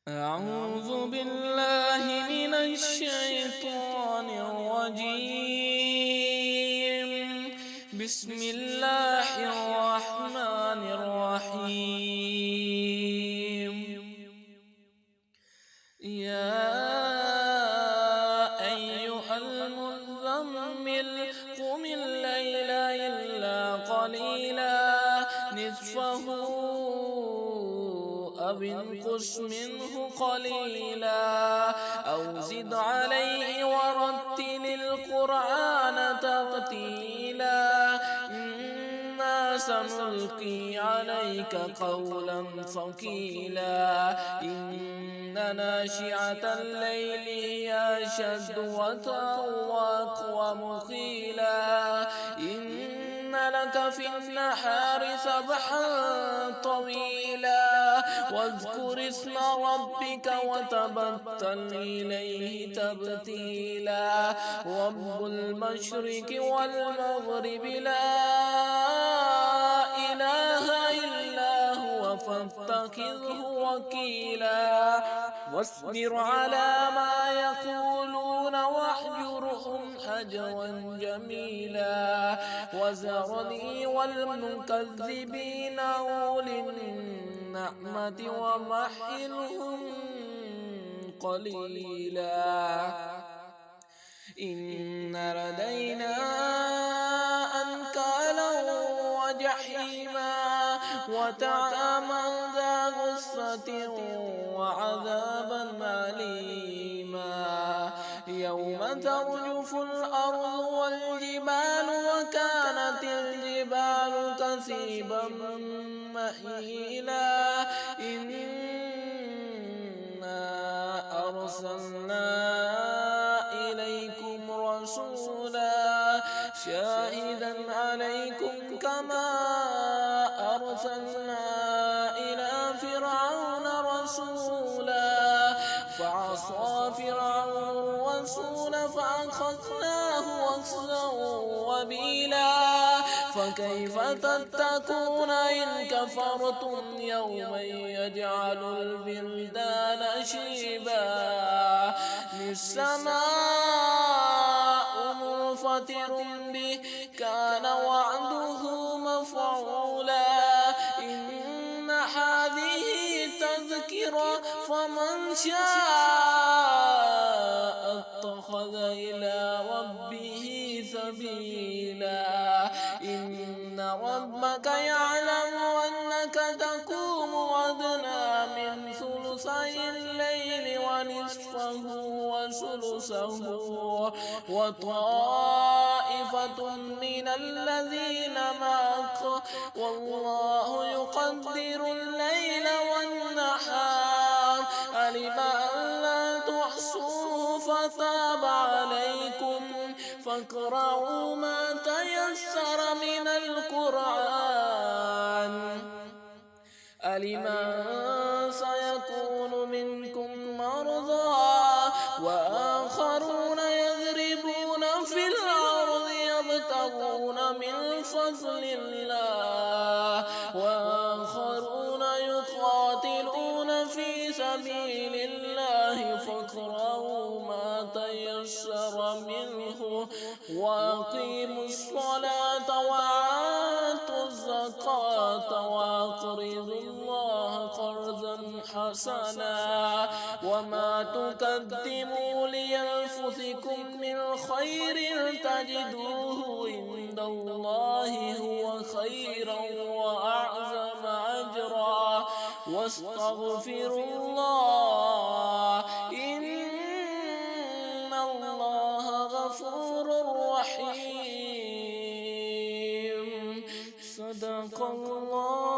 أعوذ بالله من الشيطان الرجيم. بسم الله الرحمن الرحيم. يا أيها المزمل قم الليل إلا قليلا نصفه أو انقص منه قليلا أو زد عليه ورتل القرآن ترتيلا إنا سنلقي عليك قولا ثقيلا إن ناشئة الليل هي أشد وطئا وأقوم قيلا إن لك في النهار سبحا طويلا واذكر اسم ربك وتبتل إليه تبتيلا رب المشرق والمغرب لا إله إلا هو فاتخذه وكيلا واصبر على ما يقولون واهجرهم هجرا جميلا وذرني والمكذبين أولي النعمة ومهلهم قليلا إن لدينا أنكالا وجحيما وطعاما ذا غصة وعذابا أليما يوم ترجف الأرض والجبال وكانت الجبال كثيبا مهيلا إنا أرسلنا إليكم رسولا شاهدا عليكم كما أرسلنا إلى فرعون رسولا فعصى فرعون الرسول فأخذناه أخذا وبيلا فكيف تتقون إن كفرتم يوما يجعل البلدان شيبا السماء منفطر به كان وعده مفعولا إن هذه تذكرة فمن شاء اتخذ إلى ربه سبيلا إن ربك يعلم أنك تقوم أدنى من ثلثي الليل ونصفه وثلثه وطائفة من الذين معك والله يقدر الليل والنهار علم أن لا تحصوه فتاب عليكم فاقرؤوا ما تيسر من القرآن علم أن سيكون منكم مرضى وآخرون يضربون في الأرض يبتغون من فضل الله وآخرون يقاتلون في سبيل الله فاقرؤوا ما تيسر منه وأقيموا الصلاة وآتوا الزكاة وأقرضوا الله قرضا حسنا وما تقدموا لأنفسكم من خير تجدوه عند الله هو خيرا وأعظم أجرا واستغفروا الله إن الله غفور رحيم صدق الله